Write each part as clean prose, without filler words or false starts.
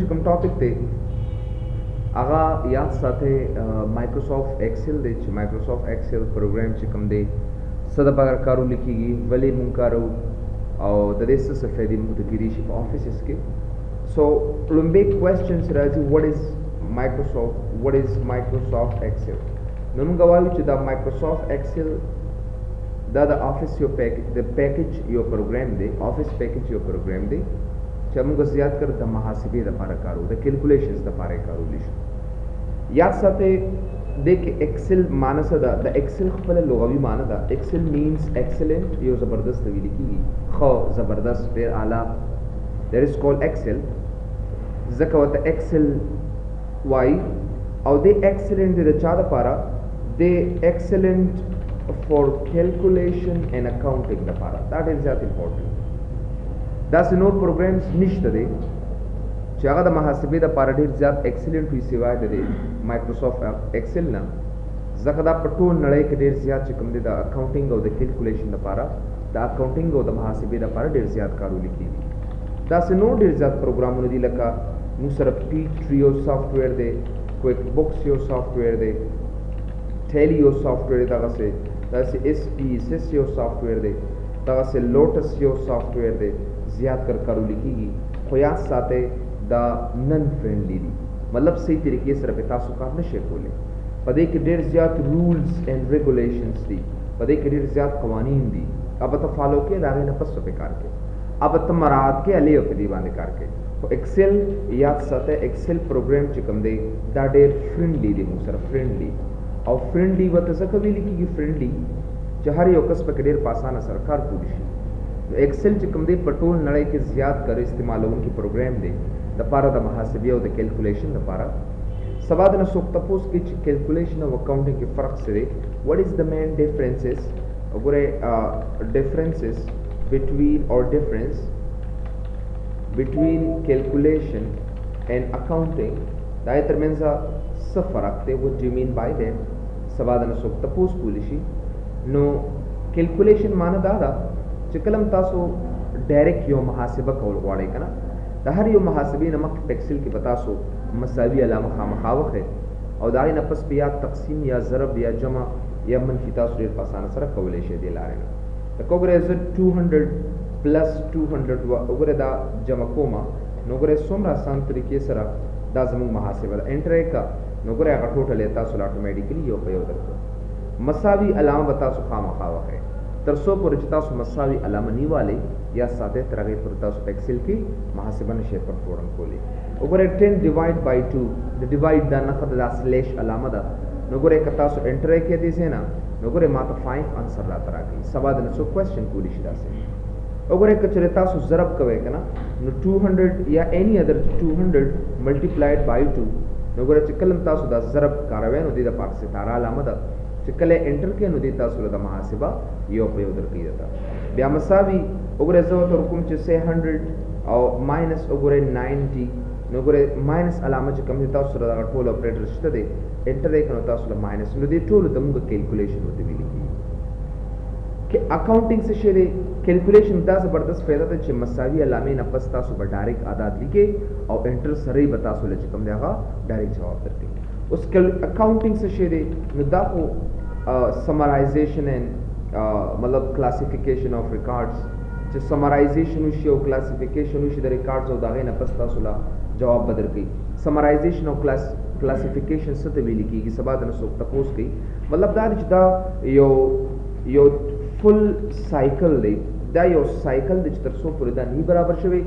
چې کوم ټاپک دی هغه یاد ساتئ مایکروسافټ ایکسل دی چې مایکروسافټ ایکسل پروګرام چې کوم دی څه دپاره کارول کېږي ولې مونږ کاروو او د دې څه څه فایدې مونږ ته کېدی شي په افیسز کې سو لومبی کوېسچن چې راځي وټ از مایکروسافټ ایکسل نو مونږ وایو چې دا مایکروسافټ ایکسل دا د افیس یو پیکیج یو پروګرام دی افیس پیکیج یو پروګرام دی چې موږ زیات کر د محاسبې لپاره کارو د کیلکولیشنز لپاره کارول شي یاد ساتئ د کې ایکسل معنی څه ده د ایکسل خپل لغوي معنی ده ایکسل مینز ایکسلنٹ یو زبردست ویل کیږي خو زبردست ډېر اعلی دیٹ از کال ایکسل ځکه ورته ایکسل وایي او د ایکسلنٹ د چا لپاره د ایکسلنٹ فور کیلکولیشن اینڈ اکاؤنٹنگ لپاره دا ډېر زیات امپورټنٹ داسې نور پروګرامز نشته دی چې هغه د محاسبې دپاره ډېر زیات ایکسلنټ وي سوای د مایکروسافټ ایکسل نه ځکه دا په ټول نړۍ کې ډېر زیات چې کوم دی د اکاؤنټنګ او د کیلکولیشن لپاره د اکاؤنټنګ او د محاسبې دپاره ډېر زیات کارول کېږي داسې نور ډېر زیات پروګرامونه دي لکه موږ سره پیچ یو سافټویر دی کویک بکس یو سافټویر دی ټیلی یو سافټویر دی دغسې SPSS یو سافټویر دی دغسې لوټس یو سافټویر دی زیات کارول کېږي خو یاد ساتئ دا نن فرینډلی دي مطلب صحیح طریقې سره پې تاسو کار نشئ کولی په دې کې ډېر زیات رولز اینډ ریګولیشنز دي په دې کې ډېر زیات قوانین دي اب ته فالو کې د هغې نه پس پې کار کوي اب ته مراعات کې علی او په دې باندې کار کوي خو ایکسل یاد ساتئ ایکسل پروګرام چې کوم دی دا ډېر فرینډلی دی موږ سره فرینډلی او فرینډلی ورته ځکه ویل کېږي فرینډلی چې هر یو کس پکې ډېر په اسانه سره کار کولی شي ایکسل چې کوم دی په ټول نړۍ کې زیات کار استعمالونکي پروګرام دی دپاره د محاسبې او د کیلکولیشن لپاره سبا د نه څوک تپوس کوي چې کیلکولیشن او اکاؤنټنګ کې فرق څه دی وټ از د مین ډفرنسز وګورئ ډفرنسز بټوین کیلکولیشن اینڈ اکاؤنټنګ دا یې ترمنځ څه فرق دی وټ ډو یو مین بای دیٹ سبا د نه څوک تپوس کولی شي نو کیلکولیشن معنی دا ده چې کله هم تاسو ډایرکټ یو محاسبه کول غواړئ که نه د هر یو محاسبې نه مخکې په ایکسل کې به تاسو مساوي علامه خامخا وښئ او د هغې نه پس به یا تقسیم یا ضرب یا جمع یا منفي تاسو ډېر په اسانه سره کولی شئ دې لارې نه لکه وګورئ زه 200 پلس 200 وګورئ دا جمع کومه نو وګورئ څومره اسان طریقې سره دا زموږ محاسبه ده انټر یې کړه نو وګورئ هغه ټوټل یې تاسو له اټومیټیکلي یو په یو درکړه مساوي علامه به تاسو خامخا وښئ تر څو پورې چې تاسو مساوي علامه نیوالی یا ساده تر هغې پورې تاسو په ایکسل کې محاسبه نشئ پرفورم کولی وګورئ 10 ډیوایډ بای 2 د ډیوایډ دا نښه د دا سلیش علامه ده نو وګورئ که تاسو انټر یې کړئ دې ځای نه نو وګورئ ما ته 5 انسر راته راکوي سبا د نه څوک کوېسچن کولی شي داسې وګورئ که چېرې تاسو ضرب کوئ که نه نو 200 یا اینی ادر 200 ملټیپلایډ بای 2 نو وګورئ چې کله هم تاسو دا ضرب کاروئ نو دې دپاره ستاره علامه ده چې کله انټر کړئ نو دې تاسو له د محاسبه یو په یو درکوي درته بیا مساوي وګورئ زه ورته ورکوم چې 100 او ماینس وګورئ 90 نو وګورئ ماینس علامه چې کوم دی تاسو سره دغه ټول اپریټر شته دی انټر یې کړئ نو تاسو له ماینس نو دې ټولو ته موږ کیلکولیشن ورته ویلي کېږي که اکاؤنټنګ څه شی دی کیلکولیشن دا زبردست فایده ده چې مساوي علامې نه پس تاسو به ډایرکټ عدد لیکئ او انټر سره یې به تاسو له چې کوم دی هغه ډایرکټ جواب درکوي اوس اکاؤنټنګ څه شی دی نو دا خو سمرایزیشن اینڈ مطلب کلاسیفیکیشن آف ریکارډز چې سمرایزیشن وشي او کلاسیفیکیشن وشي د ریکارډز او د هغې نه پس تاسو له جواب به درکوي سمرایزیشن او کلاسیفیکیشن څه ته ویلي کېږي سبا د نه څوک تپوس کوي مطلب دا دی چې دا یو فل سایکل دی دا یو سایکل دی چې تر څو پورې دا نه برابر شوی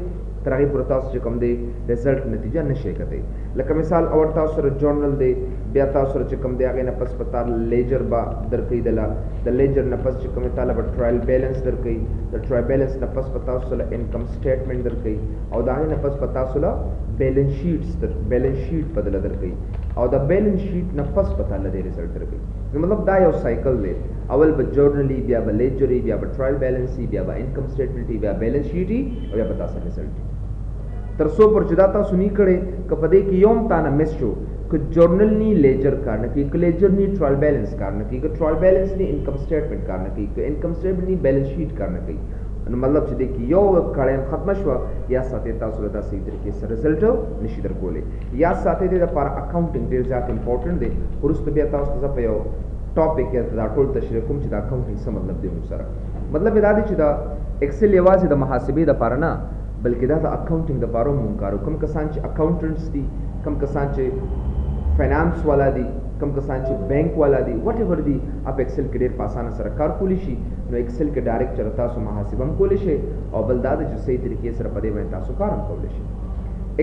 تر هغې پورې تاسو چې کوم دی رزلټ نتیجه نشئ کتلی لکه مثال اور تاسو سره جورنل دی بیا تاسو سره چې کوم دی هغې نه پس په تا لیجر به درکوي د لیجر نه پس چې کوم تاله به ټرایل بیلنس درکوي د ټرایل بیلنس نه پس په تاسو سره انکم سټیټمنټ درکوي او د هغې نه پس په تاسو له بیلنس شیټ بدله درکوي او د بیلنس شیټ نه پس په تاله دې رزلټ درکوي نو مطلب دا یو سایکل دی اول به جورنلی بیا به لیجري بیا به ټرایل بیلنس بیا به انکم سټیټمنټ بیا بیلنس شیټ او بیا به تاسو رزلټ تر څو پر چې دا تاسو نه کړئ که په دې کې یو هم تا نه مس شو که جورنل نی لیجر کار نه کوي که لیجر نی ټرایل بیلنس کار نه کوي که ټرایل بیلنس نی انکم سټیټمنټ کار نه کوي که انکم سټیټمنټ نی بیلنس شیټ کار نه کوي نو مطلب چې د یو کړه ختم شو یا ساتي تاسو له صحیح طریقې سره رزلټ نشي درکولې یا ساتي د لپاره اکاونټینګ ډیر زیات امپورټنت دی ورسته بیا تاسو ته په یو ټاپک یا دا ټول تشریح کوم چې دا اکاونټینګ څه مطلب دی موږ سره مطلب دا دی چې دا ایکسل یوازې د محاسبې لپاره نه بلکې دا د اکاونټینګ لپاره مونږ کارو کوم کسان چې اکاونټنټس دي کوم کسان چې فینانس والا دي کوم کسان چې بینک والا دي وټ ایور دي اپ ایکسل کې ډېر په اسانه سره کار کولی شي نو ایکسل کې ډایرکټ چر تاسو محاسبه هم کولی شي او بل دا چې صحیح طریقې سره په دې باندې تاسو کار هم کولی شي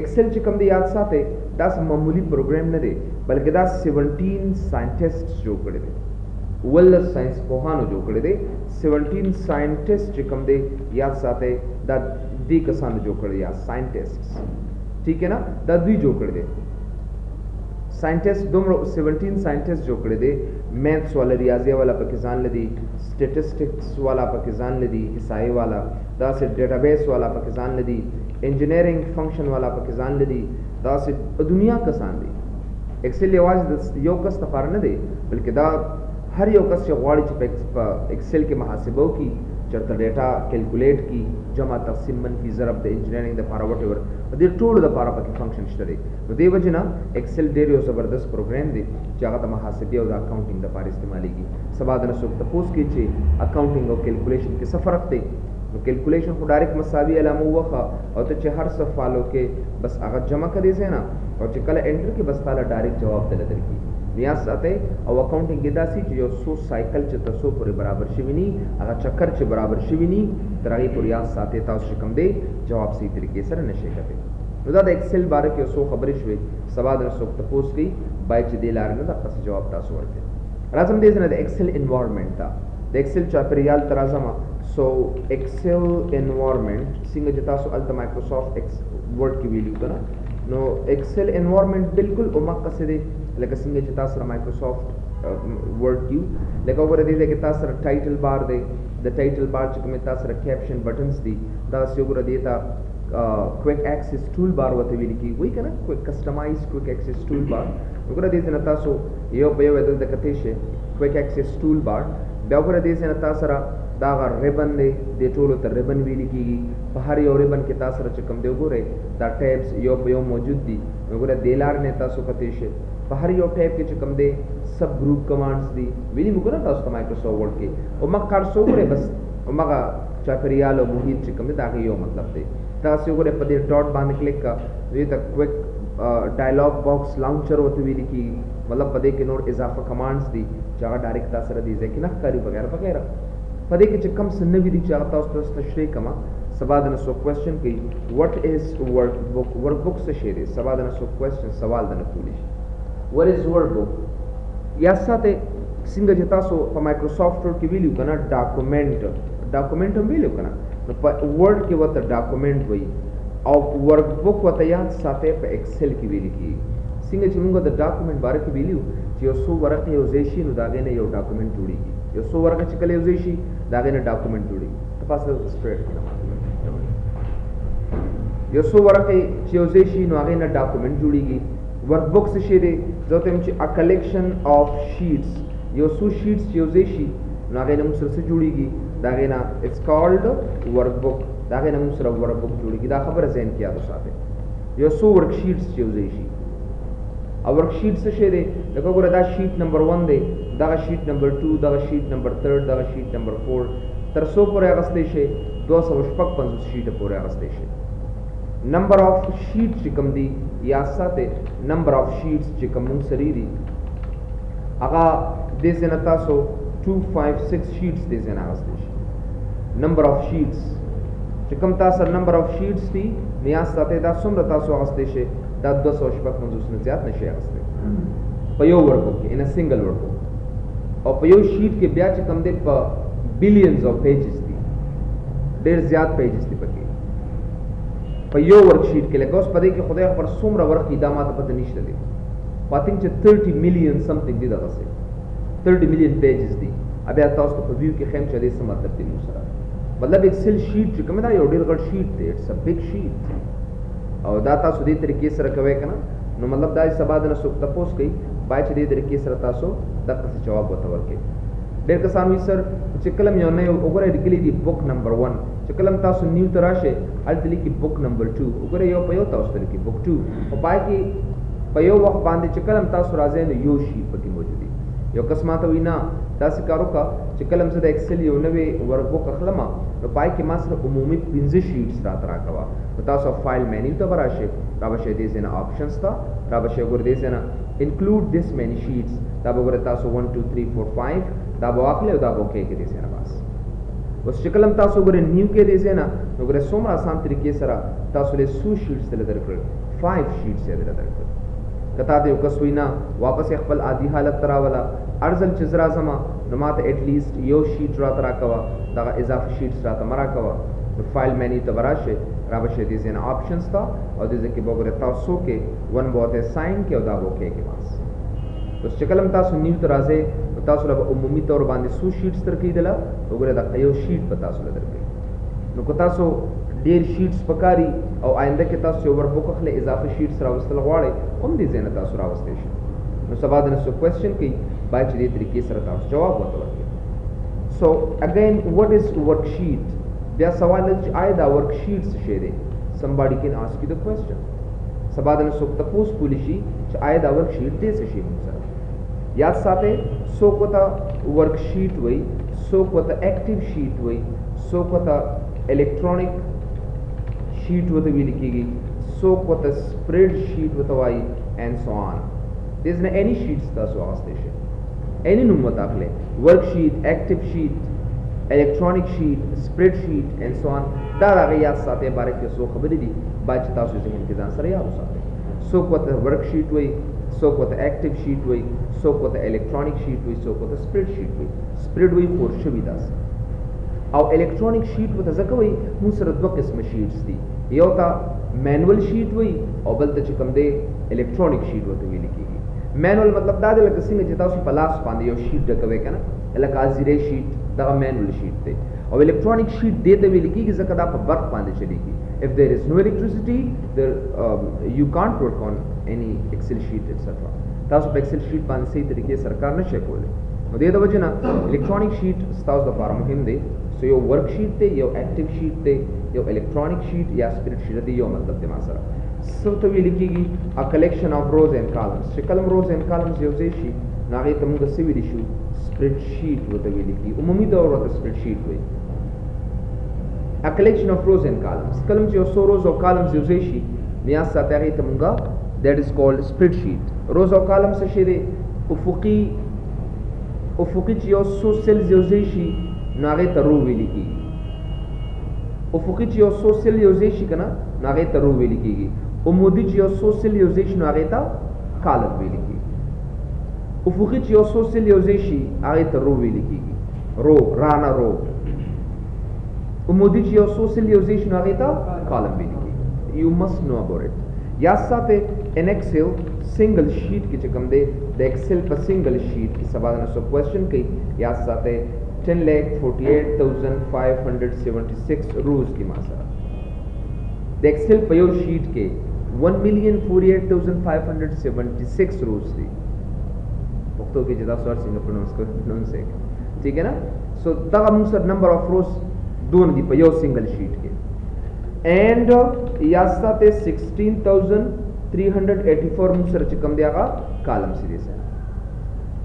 ایکسل چې کوم دی یاد ساتئ دا معمولی پروګرام نه دی بلکې دا 17 ساينټسټس جوړ کړی دی ول ساينس پوهانو جوړ کړی دی 17 ساينټسټ چې کوم دی یاد ساتئ دا دې کسانو جوړ کړی یا ساينټسټس ٹھیک ہے نا دا دوی جوړ کړی دی ساينټسټ دومره 17 ساينټسټ جوړ کړی دی میتھس والا ریاضی والا پکې ځان لدی سټیټسټکس والا پکې ځان لدی حسابي والا دا سه ډیټابیس والا پکې ځان لدی انجینیرینګ فنکشن والا پکې ځان لدی دا سه دنیا کسان دي ایکسل یوازې یو کس لپاره نه دی بلکې دا هر یو کس چې غواړي چې په ایکسل کې محاسبه وکړي چرته ډیټا کیلکولیټ کی جمع تقسیم منفي ضرب د انجینیرینګ د لپاره وټ ایور د ټولو د لپاره پکې فنکشن شته دی نو دې وجه نه ایکسل ډېر یو زبردست پروګرام دی چې هغه د محاسبې او د اکاونټینګ لپاره استعمالیږي سبا د نسوک تاسو کې چې اکاونټینګ او کیلکولیشن کې څه فرق دی نو کیلکولیشن خو ډایرکټ مساوي علامه وخه او ته چې هر څه فالو کې بس هغه جمع کړي زینا او چې کله انټر کې بس تعالی ډایرکټ جواب دل درکې بیا ساته او اکاونټینګ کې داسي چې یو سو سایکل چې تاسو پورې برابر شوی ني هغه چکر چې برابر شوی ني تر هغه پورې یا ساته تاسو کوم دی جواب صحیح طریقې سره نشي کوي نو دا د ایکسل باره کې سو خبرې شوې سبا د سو تاسو کوي بای چې دی لار نه دا پس جواب تاسو ورکړي راځم دې نه د ایکسل انوایرنمنت تا د ایکسل چاپیریال ترازما سو ایکسل انوایرنمنت څنګه چې تاسو الته مایکروسافټ ایکس ورډ کې ویلو کنه نو ایکسل انوایرنمنت بالکل او مقصد دی لکه څنګه چې تاسو مایکروسافټ ورډ کیو لکه وګورئ دې کې تاسو سره ټایټل بار دی د ټایټل بار چې کوم تاسو سره کیپشن بټنز دي دا وګورئ دې تا کویک ایکسس ټول بار وته ویل کی وای کنه کویک کسٹمایز کویک ایکسس ټول بار وګورئ دې نه تاسو یو په یو بدل د کته شي کویک ایکسس ټول بار بیا وګورئ دې نه تاسو سره دا غ ریبن دی د ټولو تر ریبن ویل کیږي په هر یو ریبن کې تاسو سره کوم دی وګورئ دا ټیبس یو په یو موجود دي وګورئ دلار نه تاسو کته شي په هر یو ټیب کې چې کوم دی سب گروپ کمانډز دي ویلي موږ نه تاسو ته مایکروسافټ ورډ کې او مګ کار سو غره بس او مګ چاپیریال او محیط چې کوم دی دا یو مطلب دی تاسو غره په دې ډاټ باندې کلیک کا دې ته کویک ډایلاګ باکس لانچر وته ویلي کی مطلب په دې کې نور اضافه کمانډز دي چې هغه ډایرکټ تاسو سره دي ځکه نه کاری وغیرہ وغیرہ په دې کې چې کم څه نوی دي چې هغه تاسو ته تشریح کما سبا د نسو کوېسچن کوي وات از ورک بک څه شی دی سبا د نسو کوېسچن سوال د نه کولی شي what is word book یا ساته څنګه چې تاسو په مایکروسافټ ورډ کې ویلو کنه ډاکومنت هم ویلو کنه نو په ورډ کې وته ډاکومنت وایي او ورک بک وته یاد ساته په ایکسل کې ویل کی څنګه چې موږ د ډاکومنت باره کې ویلو چې یو څو ورقه یو ځای شي نو دا غنه یو ډاکومنت جوړیږي یو څو ورقه چې کله یو ځای شي دا غنه ډاکومنت جوړیږي تاسو سټریټ یو څو ورقه چې یو ځای شي نو غنه ډاکومنت جوړیږي ورک بک څه شي دی ځکه چې ا کلیکشن اف شیټس یو څو شیټس یو ځای شي نو هغه موږ سره جوړیږي دا غنا اټس کالډ ورک بک دا غنا موږ سره ورک بک جوړیږي دا خبره ذهن کې یاد وساتئ یو څو ورک شیټس یو ځای شي او ورک شیټ څه شي دی لکه وګوره دا شیټ نمبر 1 دی دا شیټ نمبر 2 دا شیټ نمبر 3 دا شیټ نمبر 4 تر 100 پورې اغستې شي 255 شیټ پورې اغستې شي نمبر اف شیټ چې کوم دی یا ساته نمبر اف شیټس چې کوم سری دي هغه د زنه تاسو 256 شیټس د زنه اغستې شي نمبر اف شیټس چې کوم تاسو نمبر اف شیټس دي یا ساته دا څومره تاسو اغستې شي دا 255 نه زیات نشي اغستې په یو ورکو کې ان ا سنگل ورکو او په یو شیټ کې بیا چې کوم دی په بلینز اف پیجز دي ډېر زیات پیجز دي پکې په یو ورک شیټ کې لکه اوس په دې کې خدای پر څومره ورق دا ماته پته نشته دي پاتین چې 30 میلیون سمثینګ دي دغه څه 30 میلیون پیجز دي بیا تاسو په ویو کې خیم چا دې څه مطلب دی نو سره مطلب ایکسل شیټ چې کوم دا یو ډېر غټ شیټ دی اټس ا بیگ شیټ او دا تاسو دې طریقې سره کوي کنه نو مطلب دا سبا د نسو تاسو کوي بای چې دې طریقې سره تاسو دغه څه جواب وته ورکړي ډېر کسان وایي سر چې کله مې یو نه وګورئ لیکلي دي بک نمبر 1 چې کله تاسو نیو ته راشئ هلته لیکي بک نمبر 2 وګورئ یو په یو تاسو ته لیکي بک 2 او پای کې په یو وخت باندې چې کله تاسو راځئ نو یو شیټ پکې موجود دي یو کس ماته وایي نه داسې کار وکړه چې کله زه د ایکسل یو نوې ورک بک اخلم نو پای کې ما سره عمومي 15 شیټس راته راکوه نو تاسو فایل مینیو ته به راشئ را به شئ دې ځای نه آپشنس ته را به شئ ګوره دې ځای نه انکلوډ دس مینی شیټس دا به ګوره تاسو 1 2 3 4 5 دا به واخلئ او دا به اوکې کې دې ځای نه بس اوس چې کله تاسو ګوره نیو کې دې ځای نه نو ګوره څومره آسان طریقې سره تاسو له څو شیټس دله درکړل 5 شیټس یې دله درکړل کته دې یو کس وي نه واپس خپل عادي حالت ته راوله ارزل چې زه راځم نو ما ته ایټلیسټ یو شیټ راته راکوه دغه اضافي شیټس راته مه راکوه نو فایل مینیو ته به راشئ را به شئ دې ځای نه آپشنس ته او دې ځای کې به وګورئ تاسو کې 1 به ورته ساین کې او دا به اوکې کې بس اوس چې کله تاسو نیو ته راځئ نو تاسو له عمومي طور باندې څو شیټس درکېدله وګورئ دغه یو شیټ به تاسو له درکوي نو که تاسو ډېر شیټس پکاري او آینده کې تاسو یو ورک بک اخلئ اضافي شیټس راوستل غواړئ هم دې ځای نه تاسو راوستی شئ نو سبا د نسو کوېسچن کوي باید چې دې طریقې سره تاسو جواب ورته ورکړئ سو اګین وټ از ورک شیټ بیا سوال دی چې آیا دا ورک شیټ څه شی دی somebody can ask you the question سبا د نسو تپوس کولی شي چې آیا دا ورک شیټ دی څه شی موږ سره یاد ساتئ څوک ورته ورک شیټ وایي څوک ورته ایکټیو شیټ وایي څوک ورته الکترونیک شیټ ورته ویل کېږي څوک ورته سپریډ شیټ ورته وایي اینڈ سو آن there is no any sheets تاسو اخیستی شئ any نوم ورته اخلئ ورک شیټ ایکټیو شیټ الکترونیک شیټ سپریډ شیټ اینڈ سو آن دا د هغې یاد ساتئ باره کې څو خبرې دي باید چې تاسو ذهن کې ځان سره یاد وساتئ څوک ورته ورک شیټ وایي څوک ورته ایکټیو شیټ وایي څوک ورته الکترونیک شیټ وایي څوک ورته سپریډ شیټ وایي سپریډ وایي خور شوي داسې او الکترونیک شیټ ورته ځکه وایي موږ سره دوه قسمه شیټس دي یو ته مینول شیټ وایي او بل ته چې کوم دی الکترونیک شیټ ورته ویل کېږي مینول مطلب دا دی لکه څنګه چې تاسو په لاس باندې یو شیټ ډکوئ که نه لکه ازیری شیټ دغه مینول شیټ دی او الکترونیک شیټ دې ته ویل کېږي ځکه دا په برق باندې چلېږي if there is no electricity there you can't work on any excel sheet etc تاسو په excel sheet باندې صحیح طریقې سره کار نشئ کولی نو دې د وجې نه الکترونیک شیټ ستاسو دپاره مهم دی سو یو ورک شیټ دی یو ایکټیو شیټ دی یو الکترونیک شیټ یا سپریډ شیټ دی یو مطلب دی ما سره څه ته ویل کېږي a collection of rows and columns چې کله rows and columns یو ځای شي نو هغې ته موږ څه ویلی شو سپریډ شیټ ورته ویل کېږي عمومي طور ورته سپریډ شیټ وایي a collection of rows and columns کله چې یو څو rows او columns یو ځای شي نو یاد ساتئ هغې ته موږ that is called spread sheet rows او columns څه شی دی افقي چې یو څو سیلز یو ځای شي نو هغې ته رو ویلي کېږي افقي چې یو څو سیل یو ځای شي که نه نو هغې ته رو ویلي کېږي عمودي چې یو څو سیل یو ځای شي نو هغې ته کالم ویلي کېږي افقي چې یو څو سیل یو ځای شي هغې ته رو ویلي کېږي رو رانه رو عمودي چې یو څو سیل یو ځای شي نو هغې ته کالم ویلي کېږي یو مسټ نو اباؤټ اټ یاد ساتئ ان ایکسل سنگل شیټ کې چې کوم دی د ایکسل په سنگل شیټ کې سبا نه سو کوېسچن کوي یاد ساتئ 10,48,576 روز کی ما سره د ایکسل په یو شیټ کې 1,48,576 روز دي پښتو کې چې تاسو هر څنګه پرونونس کوئ ٹھیک ہے نا سو دغه موږ سره نمبر اف روز دون دي په یو سنگل شیټ کې اینڈ یا ساتھ 16,384 موږ سره چې کوم دی هغه کالم سي دي سره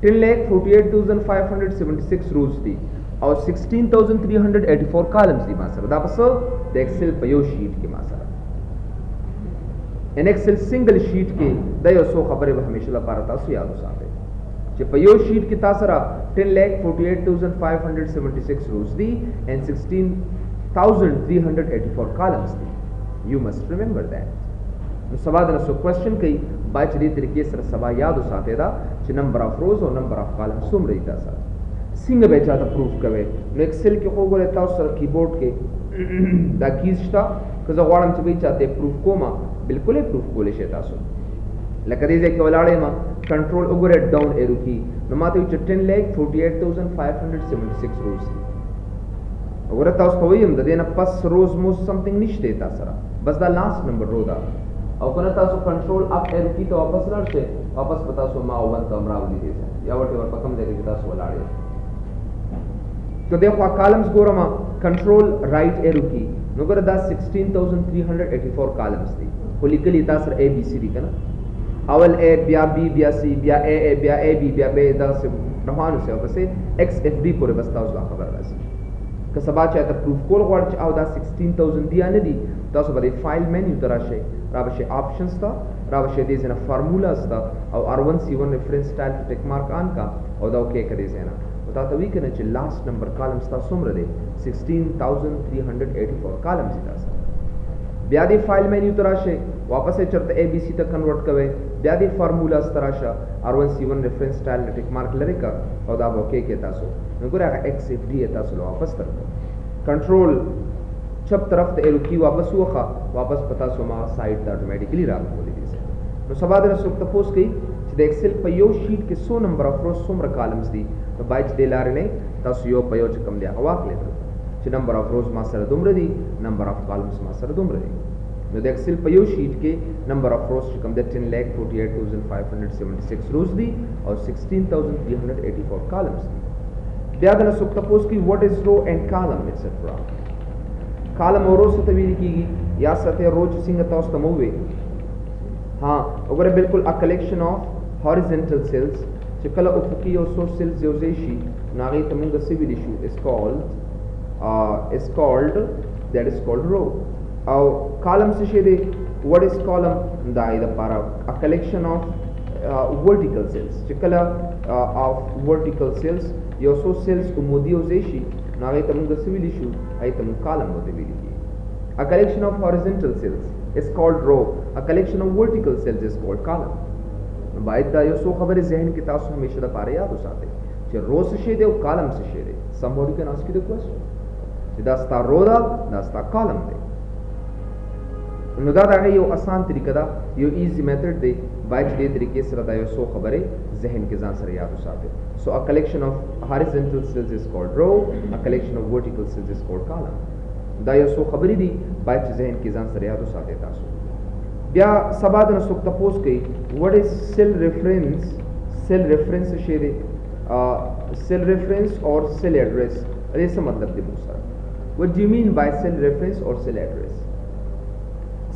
10,48,576 روز دي او 16,384 کالمز دي ما سره دا پس د ایکسل په یو شیټ کې ما سره ان ایکسل سنگل شیټ کې د یو څو خبرې به همیشه لپاره تاسو یاد وساتئ چې په یو شیټ کې تاسو سره 10,48,576 روز دي and 16,384 کالمز دي you must remember that نو سبا د نسو کوېسچن کوي باید چې دې طریقې سره سبا یاد وساتئ دا چې نمبر اف روز او نمبر اف کالم څومره دي تاسو څنګه به چاته پروف کوئ نو ایکسل کې خو ګورئ تاسو سره کیبورډ کې دا کیز شته که زه غواړم چې به چاته پروف کوم بالکل یې پروف کولی شئ تاسو لکه دې ځای کې ولاړ یم کنټرول وګورئ ډاون ایرو کی نو ماته وایي چې 10,48,576 روز دي وګوره تاسو ته وایم د دې نه پس روز مو سمثینګ نشته تاسو سره بس دا لاست نمبر رو ده او کنه تاسو کنټرول اپ ایرو کی ته واپس لاړ شئ واپس به تاسو ما اول ته راوړي دي یا وټ ور په کوم ځای کې تاسو ولاړ तो देखो कॉलम्स Gorma control right arrow की नगर दा 16384 कॉलम्स थी को लिखली तासर A B C D कना अवल ए ब्या बी ब्या सी ब्या ए ब्या ए बी ब्या बे दा से रहमान से बस एक्स एफ डी पूरे बस्ता उस खबर रासी का सबा चाहे तो प्रूफ कोल वाच आउ दा 16000 दिया ने दी तास बदे फाइल मेन्यू तराशे रावशे ऑप्शंस था रावशे दे जना फार्मूलास था और R1C1 reference style tick mark आन का और दा ओके करे जना बता तो वी कने लास्ट नंबर कॉलम्स था सुमर दे 16384 कॉलम्स था ब्यादी फाइल मेन्यू तराशे वापस से चरते ABC तक कन्वर्ट कवे ब्यादी फार्मूलास तराशा R1C1 reference style tick mark लरेका और दा ओके के तासो नगुरा का XFD तासो वापस तर कंट्रोल छप तरफ ते एरो की वापस हुआ वापस पता सोमा साइट दा ऑटोमेटिकली रात बोली दी से तो सबाद रसुक तपोस की द एक्सेल पयो शीट के 100 नंबर ऑफ रोज सोमर कॉलम्स दी तो बाइच दे लारने तासो यो पयो च कम दे अवाक ले तो नंबर ऑफ रोज मासर दुमरे दी नंबर ऑफ कॉलम्स मासर दुमरे दी द एक्सेल पयो शीट के नंबर ऑफ रोज च कम दे 10,48,576 रोज दी और 16,384 कॉलम्स दी ब्याद रसुक तपोस की what is row and column etcetera column और रो सतवीर की या सते रोज सिंह तौस तमोवे हाँ अगर बिल्कुल a collection of horizontal cells चिकला उफकी और सो सेल्स जोजेशी नागी तमुंग सिविल इशू is called that is called row or column से शेदे व्हाट इज कॉलम दाई द पारा a collection of vertical cells चिकला of vertical cells यो सो सेल्स उमोदियो जेशी नागे तमुंग सिविल इशू आई तम कॉलम होते बिली a collection of horizontal cells is called row a collection of vertical cells is called column बाइद दा यो सो खबर ज़हन के तासु हमेशा दा पारे याद उसाते che रो से शेदे और कॉलम से शेदे somebody can ask you the question दा sta रो दा sta कॉलम दे नो दा यो आसान तरीका दा यो इजी मेथड दे बाइच दे तरीके से दा यो सो खबरे ज़हन के जान सर याद उसाते so a collection of horizontal cells is called row a collection of vertical cells is called column दा यो सो खबरी दी बाइच ज़हन के जान सर याद उसाते तासु ब्या सबाद न सुक तपोस कई व्हाट इज सेल रेफरेंस शेदे सेल रेफरेंस और सेल एड्रेस अरे से मतलब दे मुसर what do you mean by cell reference और सेल एड्रेस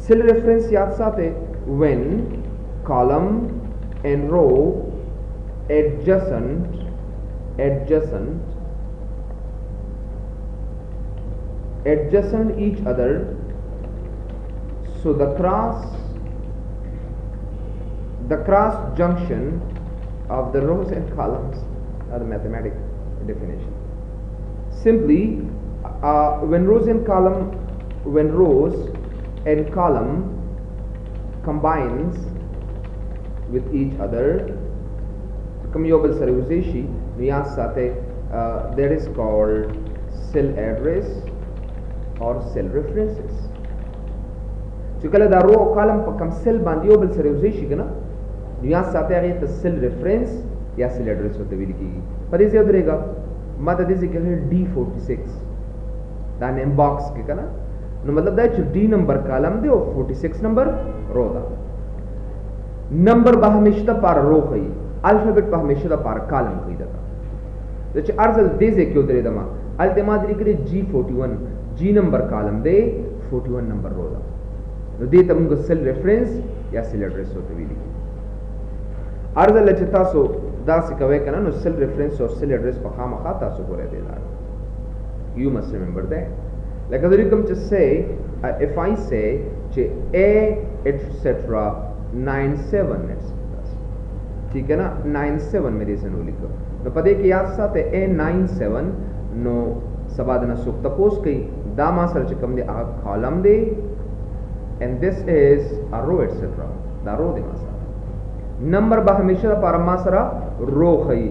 सेल रेफरेंस याद साथे when column and row adjacent each other so the cross junction of the rows and columns are the mathematical definition simply when rows and column combines with each other commutable serialization niyaz sate that is called cell address or cell references चुकला दा row column पर कम सेल बांधियो बल serialization कना niyaz sate आगे तो cell reference या cell address होते भी लिखी पर इसे याद रहेगा मत दिस के D46 दा नेम बॉक्स के कना नो मतलब दा D नंबर कॉलम दे और 46 नंबर रो दा नंबर बा हमेशा पार रो खई अल्फाबेट पर हमेशा पार कॉलम खई दा तो च अर्जल दे से क्यों दे दमा अल्तमाद लिखरे G41 G नंबर कॉलम दे 41 नंबर रो दा नो दे तमगो सेल रेफरेंस या सेल एड्रेस होते भी लिखी अर्जल लचता सो दा से कवे कना नो सेल रेफरेंस और सेल एड्रेस पर खामा खाता सो करे दे ला you must remember that like other you come to say if I say a etc 97 ठीक है ना 97 मेरे से नो लिखो तो पदे के याद साथ है A97 नो सबादना सुख तपोस कई दामा सर्च कम दे आ कॉलम दे and this is a row etc दा रो दे मासा नंबर बा हमेशा परमासरा रो खई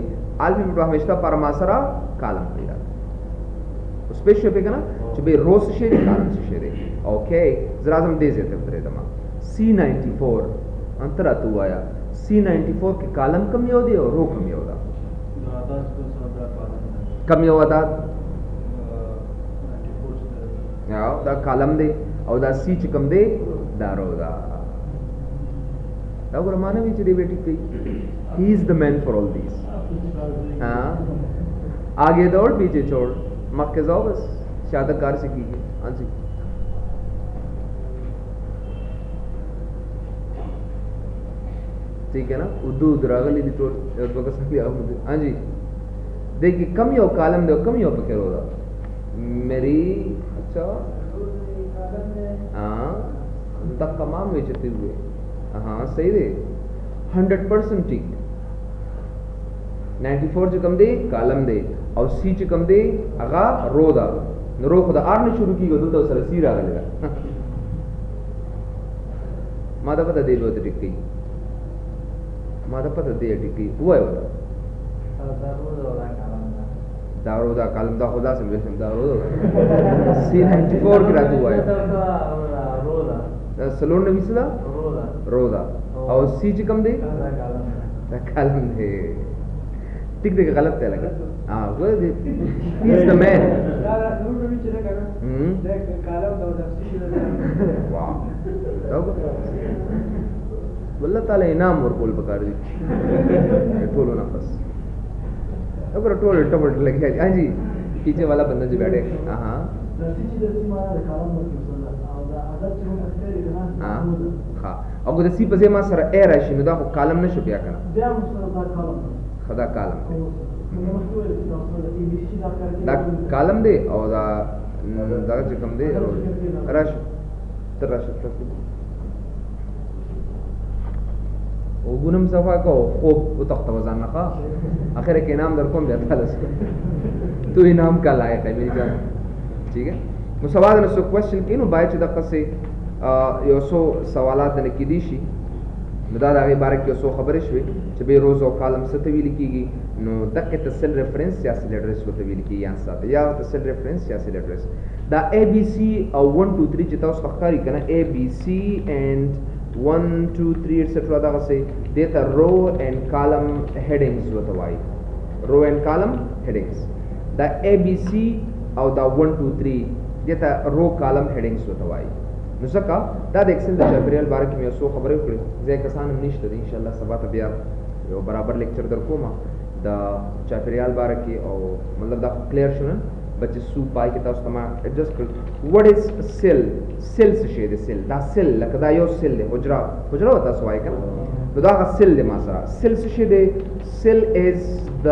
अल्फाबेट बा हमेशा परमासरा कॉलम खई स्पेशल पे कना बे रो से शेरे कॉलम से शेरे ओके जरा हम दे देते उतरे दमा C94 अंतरा तू आया C94 के कॉलम कम यो दे और रो कम यो दा कम यो दा या दा कॉलम दे और दा C च कम दे दा रो दा दा माने भी चली बेटी कई he is the man for all this हां आगे दौड़ पीछे छोड़ मक के जाओ बस शहादत कार से कीजिए। हाँ जी ठीक है ना, उर्दू रागली दी टोल बका संगी आप मुझे। हाँ जी देखिए कम यो कालम दो कम यो पकड़ होगा मेरी। अच्छा हाँ तक तमाम बेचते हुए हाँ सही दे 100% ठीक। 94 च कम दे कालम दे और सी च कम दे अगा रोदा रो खुदा आर ने शुरू की गदल तो सर सी राग लेगा माता पता दे लो टिक्की माता पता दे टिक्की हुआ है बता दारोदा कालम दा खुदा से मेरे दारोदा सी 94 की रात हुआ है सलोन ने मिसला रोदा और सी च कम दे कालम दे टिक दे गलत है लगा। हाँ वो ही इज द मैन। वाह वल्लाह ताला इनाम और बोल पकार दी टोलो ना बस अगर टोल टपट लगे। हाँ जी पीछे वाला बंदा जो बैठे हाँ हाँ हाँ और सी पजे मा सर ए राशि नुदा को कालम न शुपिया करना खदा कालम दा कालम दे और दा कम दे रश तरश ओ गुनम सफा को खूब उतख्त वजान नखा आखिर के नाम दर कौन बेहतर है तो इनाम का लायक है मेरी जान। ठीक है मुसवाद ने सो क्वेश्चन किनो बाय च दक से यो सो सवालात ने की दीशी मदाद आगे बारक के सो खबर शवे च बे रोज और कालम से तवील कीगी नो दक तसल रेफरेंस या सेल एड्रेस को तवील की या साथ या तसल रेफरेंस या सेल एड्रेस दा एबीसी 1 2 3 चिता उस फखरी कना एबीसी एंड 1 2 3 एटसेट्रा दा से देता रो एंड कॉलम हेडिंग्स वतवाई रो एंड कॉलम हेडिंग्स दा एबीसी और दा 1 2 3 देता रो कॉलम हेडिंग्स वतवाई नुसका दा एक्सेल द चैप्रियल बार की मैं सो खबर है जे कसान निश्चित इंशाल्लाह सबा तबिया यो बराबर लेक्चर दर कोमा द चैप्रियल बार की और मतलब दा क्लियर शुन बच्चे सू पाई के तास तमा एडजस्ट कर व्हाट इज सेल सेल से शेद सेल दा सेल लकदा यो सेल दे हुजरा हुजरा होता सवाई का तो दा सेल दे मासरा सेल से शेद cell is the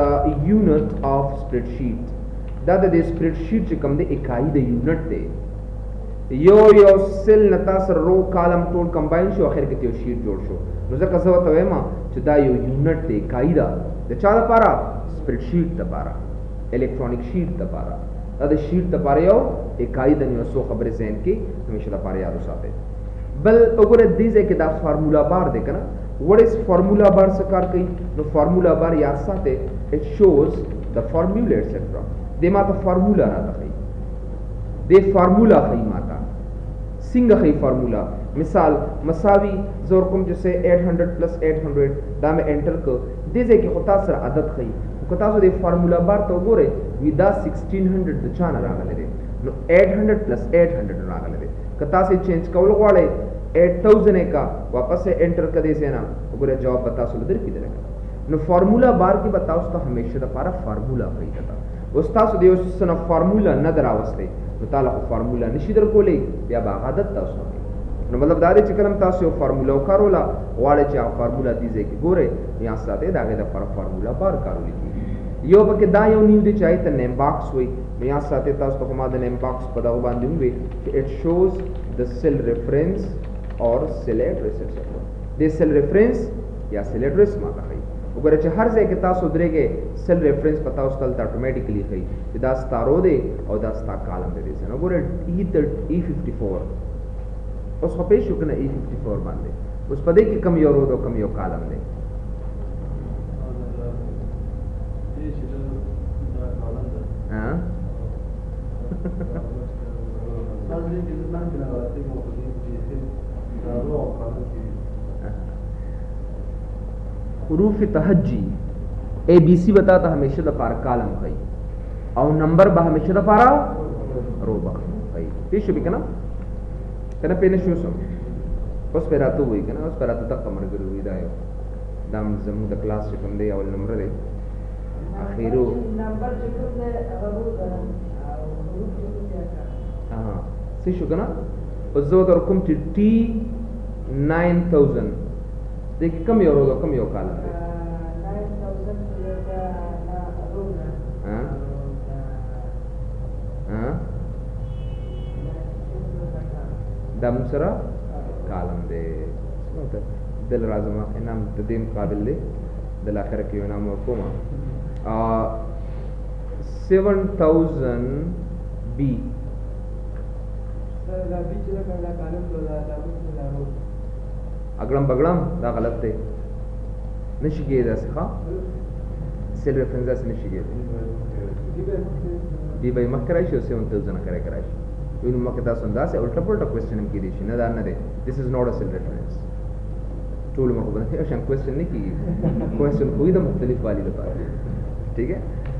unit of spreadsheet दा द स्प्रेडशीट च कम दे इकाई द यूनिट दे यो सेल नतासर रो कॉलम टोल कंबाइन शो आखिर के त्यो शीट जोड़ शो नुजा का सवा तवेमा च दा यो यूनिट दे इकाई दा द चाला पारा स्प्रेडशीट द पारा इलेक्ट्रॉनिक शीट द पारा दा शीट द पारा यो इकाई द न्यू सो खबर ज़हन की हमेशा द पारा याद उसाते बल ओगरे दीजे के दा फार्मूला बार देखना व्हाट इज फार्मूला बार सकार कई नो फार्मूला बार याद साथे it shows the formula etcetera दे माता फार्मूला ना दखई दे फार्मूला खई माता सिंग खई फार्मूला मिसाल मसावी जोरकुम जैसे 800 प्लस 800 दा में एंटर को दीजे के खुता सर आदत खई खुता सो दे फार्मूला बार तो गोरे विदा 1600 द चाना रागले दे नो 800 प्लस 800 रागले दे कता से चेंज कौल वाले 8000 का वापस से एंटर कर दे से ना गोरे जवाब बता सो दर की देगा नो फार्मूला बार की बताओ तो हमेशा द पारा फार्मूला खई था उस्ताद दे उस ना फार्मूला न दरावस्ते तो ताला फार्मूला निशिदर कोले या बागादत तासो नो मतलब दादे चिकलम तासो फार्मूला कारोला वाले चा फार्मूला दीजे की गोरे यहां साथे दागे द फार्मूला बार कारोली की यो बके दा यो न्यू दे चाहे त नेम बॉक्स हुई यहां साथे तासो को मा द नेम बॉक्स पदा बांधूं वे it shows the cell reference और सेल एड्रेस एटसेट्रा दे सेल रेफरेंस या सेल एड्रेस माता है अगर च हर से के तासो दरेगे सेल रेफरेंस पता उस्तल त ऑटोमेटिकली है दा स्टारो दे और दा स्टा कॉलम दे से ना गोरे E54 उस पेश शुकना E54 बांधे उस पदे की कम यो रो दो कम यो कॉलम दे हां हुरूफ तहज्जी ABC बताता हमेशा द पार कॉलम खई और नंबर बा हमेशा द पारा रोबा खई पेश भी कना कना पेने शो सो उस पर आतो हुई कना उस पर आतो तक कमर गुरु विदायो दाम जमू द क्लास से कम दे अवल नंबर दे आखिरो नंबर जिक्र ने अगर हाँ सी शो कना उज़ो तो रकम टी 9000 देखिए कम यो रोज़ कम यो कालम दे 9000 हाँ हाँ दम सरा कालम दे दिल राज़मा इनाम तदीम काबिल दे दिल आखिर की इनाम वक़ुमा 7000 बी अगड़म बगड़म दा गलत थे नशिगे दा सिखा सेल रेफरेंस से नशिगे बी भाई मकराई शो 7000 करे कराई इन मकता संदा से उल्टा पुल्टा क्वेश्चन की दिशी न दान दे this is not a cell reference tool में को बने अशन क्वेश्चन नहीं की क्वेश्चन कोई दा मुख्तलिफ वाली बता ठीक है